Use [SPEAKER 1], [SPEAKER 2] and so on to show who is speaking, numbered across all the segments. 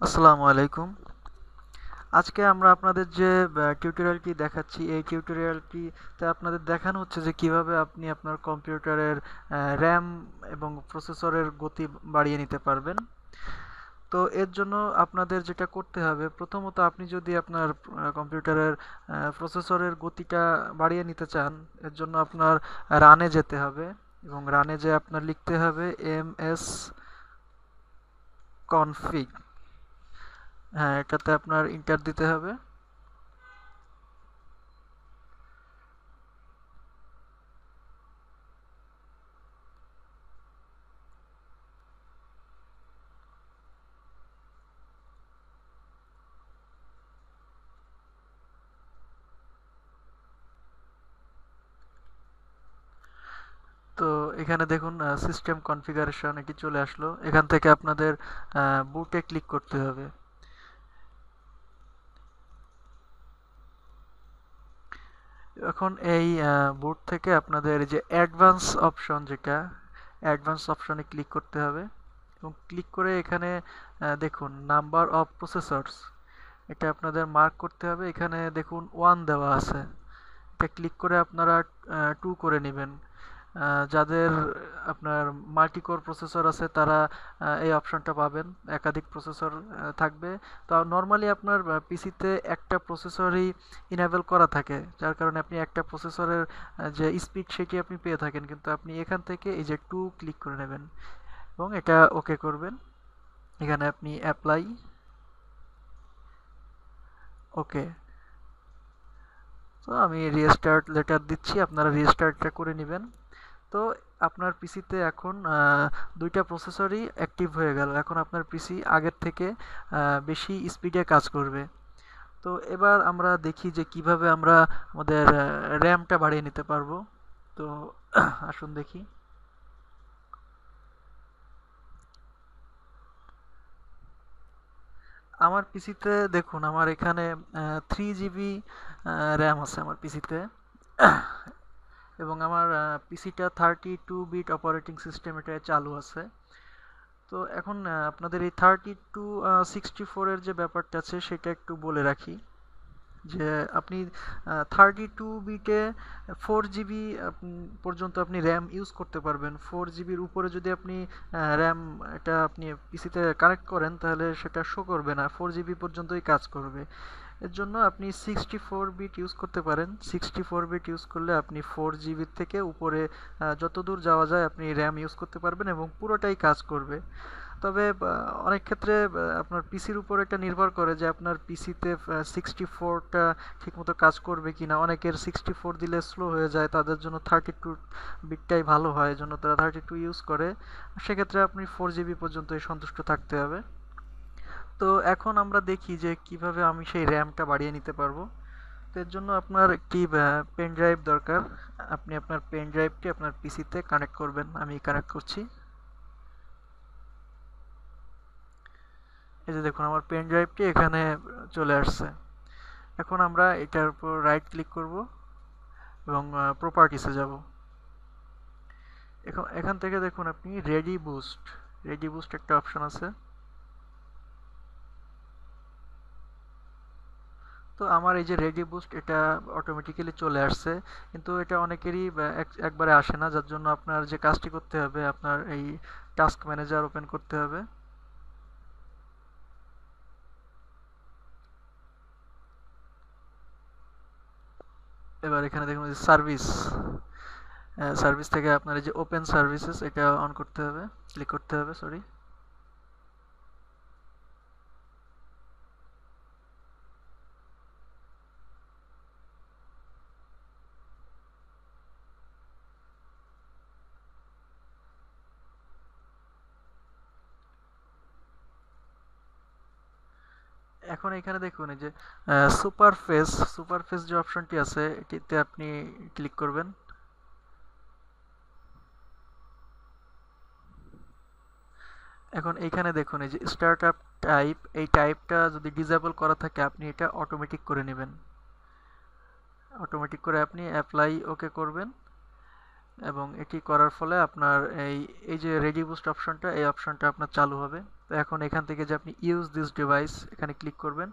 [SPEAKER 1] আসসালামু আলাইকুম। আজকে আমরা আপনাদের যে টিউটোরিয়ালটি দেখাচ্ছি, এই টিউটোরিয়ালটিতে আপনাদের দেখানো হচ্ছে যে কিভাবে আপনি আপনার কম্পিউটারের র্যাম এবং প্রসেসরের গতি বাড়িয়ে নিতে পারবেন। তো এর জন্য আপনাদের যেটা করতে হবে, প্রথমত আপনি যদি আপনার কম্পিউটারের প্রসেসরের গতিটা বাড়িয়ে নিতে চান, এর জন্য আপনার রানে যেতে হবে এবং রানে যেয়ে আপনার লিখতে হবে ms config। হ্যাঁ, এটাতে আপনার ইন্টার দিতে হবে। তো এখানে দেখুন সিস্টেম কনফিগারেশন এটি চলে আসলো। এখান থেকে আপনাদের বুটে ক্লিক করতে হবে। এখন এই বুট থেকে আপনাদের যে অ্যাডভান্স অপশন, যেটা অ্যাডভান্স অপশনে ক্লিক করতে হবে এবং ক্লিক করে এখানে দেখুন নাম্বার অফ প্রসেসরস, এটা আপনাদের মার্ক করতে হবে। এখানে দেখুন 1 দেওয়া আছে, এটা ক্লিক করে আপনারা 2 করে নেবেন। যাদের আপনার মাল্টি কোর প্রসেসর আছে তারা এই অপশনটা পাবেন, একাধিক প্রসেসর থাকবে। তো নর্মালি আপনার পিসিতে একটা প্রসেসরই ইনেবল করা থাকে, যার কারণে আপনি একটা প্রসেসরের যে স্পিড সেটি আপনি পেয়ে থাকেন, কিন্তু আপনি এখান থেকে এই যে 2 ক্লিক করে নেবেন এবং এটা ওকে করবেন। এখানে আপনি অ্যাপ্লাই, ওকে। তো আমি রিস্টার্ট লেটার দিচ্ছি, আপনারা রিস্টার্টটা করে নেবেন। তো আপনার পিসিতে এখন দুইটা প্রসেসরই অ্যাক্টিভ হয়ে গেল। এখন আপনার পিসি আগের থেকে বেশি স্পিডে কাজ করবে। তো এবার আমরা দেখি যে কিভাবে আমরা আমাদের র্যামটা বাড়িয়ে নিতে পারবো। তো আসুন দেখি। আমার পিসিতে দেখুন, আমার এখানে 3 জিবি র্যাম আছে আমার পিসিতে এবং আমার পিসিটা 32 বিট অপারেটিং সিস্টেম এটা চালু আছে। তো এখন আপনাদের এই 32 64-এর যে ব্যাপারটা আছে সেটা একটু বলে রাখি, যে আপনি 32 বিটে 4 জিবি পর্যন্ত আপনি র্যাম ইউজ করতে পারবেন। 4 জিবির উপরে যদি আপনি র্যাম এটা আপনি পিসিতে কানেক্ট করেন তাহলে সেটা শো করবে না, 4 জিবি পর্যন্তই কাজ করবে। এর জন্য আপনি 64 বিট ইউজ করতে পারেন। 64 বিট ইউজ করলে আপনি 4 জিবির থেকে উপরে যত দূর যাওয়া যায় আপনি র্যাম ইউজ করতে পারবেন এবং পুরোটাই কাজ করবে। তবে অনেক ক্ষেত্রে আপনার পিসির উপর এটা নির্ভর করে যে আপনার পিসিতে 64টা ঠিকমতো কাজ করবে কিনা। অনেকের 64 দিলে স্লো হয়ে যায়, তাদের জন্য 32 বিটটাই ভালো হয়, জন্য তারা 32 ইউজ করে। সেক্ষেত্রে আপনি 4 জিবি পর্যন্তই সন্তুষ্ট থাকতে হবে। তো এখন আমরা দেখি যে কিভাবে আমি সেই র্যামটা বাড়িয়ে নিতে পারবো। তো এর জন্য আপনার একটি পেন ড্রাইভ দরকার। আপনি আপনার পেন ড্রাইভটি আপনার পিসিতে কানেক্ট করবেন। আমি কানেক্ট করছি। এই যে দেখুন আমার পেন ড্রাইভটি এখানে চলে আসছে। এখন আমরা এটার উপর রাইট ক্লিক করব এবং প্রপার্টিসে যাব। এখন এখান থেকে দেখুন আপনি রেডি বুস্ট একটা অপশন আছে। তো আমার এই যে রেডি বুস্ট এটা অটোমেটিক্যালি চলে আসছে, কিন্তু এটা অনেকেরই একবারে আসে না, যার জন্য আপনার যে কাজটি করতে হবে আপনার এই টাস্ক ম্যানেজার ওপেন করতে হবে। এবার এখানে দেখুন যে সার্ভিস থেকে আপনার এই যে ওপেন সার্ভিসেস এটা অন করতে হবে, ক্লিক করতে হবে, সরি। এখন এখানে দেখুন এই যে সুপারফেস যে অপশনটি আছে এটিতে আপনি ক্লিক করবেন। এখন এইখানে দেখুন এই যে স্টার্টআপ টাইপ, এই টাইপটা যদি ডিসেবল করা থাকে আপনি এটা অটোমেটিক করে নেবেন। অটোমেটিক করে আপনি অ্যাপ্লাই ওকে করবেন এবং এটি করার ফলে আপনার এই এই যে রেডি বুস্ট অপশনটা, এই অপশনটা আপনার চালু হবে। তো এখন এখান থেকে যে আপনি ইউজ দিস ডিভাইস এখানে ক্লিক করবেন,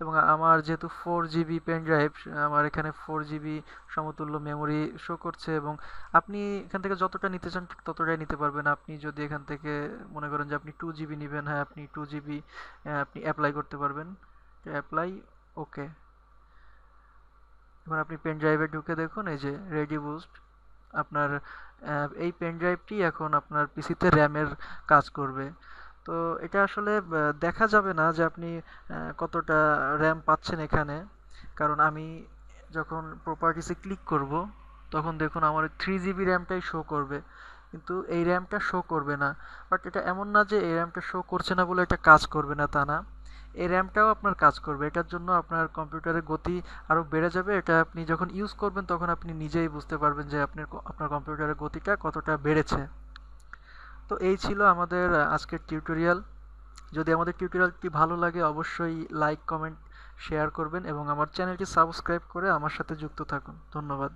[SPEAKER 1] এবং আমার যেহেতু 4 GB পেন ড্রাইভ, আমার এখানে 4 GB সমতুল্য মেমোরি শো করছে, এবং আপনি এখান থেকে যতটা নিতে চান ঠিক ততটাই নিতে পারবেন। আপনি যদি এখান থেকে মনে করেন যে আপনি 2 GB নেবেন, হ্যাঁ আপনি 2 GB আপনি অ্যাপ্লাই করতে পারবেন। অ্যাপ্লাই, ওকে। এবার আপনি পেন ড্রাইভে ঢুকে দেখুন এই যে রেডি বুস্ট, আপনার এই পেন ড্রাইভটি এখন আপনার পিসিতে র্যামের কাজ করবে। তো এটা আসলে দেখা যাবে না যে আপনি কতটা র্যাম পাচ্ছেন এখানে, কারণ আমি যখন প্রপার্টিসে ক্লিক করব তখন দেখুন আমার 3 GB র্যামটাই শো করবে, কিন্তু এই র্যামটা শো করবে না। বাট এটা এমন না যে এই র্যামটা শো করছে না বলে এটা কাজ করবে না, তা না, এই র্যামটাও আপনার কাজ করবে। এটার জন্য আপনার কম্পিউটারের গতি আরও বেড়ে যাবে। এটা আপনি যখন ইউজ করবেন তখন আপনি নিজেই বুঝতে পারবেন যে আপনার কম্পিউটারের গতিটা কতটা বেড়েছে। তো এই ছিল আমাদের আজকের টিউটোরিয়াল। যদি আমাদের টিউটোরিয়ালটি ভালো লাগে অবশ্যই লাইক, কমেন্ট, শেয়ার করবেন এবং আমার চ্যানেলটি সাবস্ক্রাইব করে আমার সাথে যুক্ত থাকুন। ধন্যবাদ।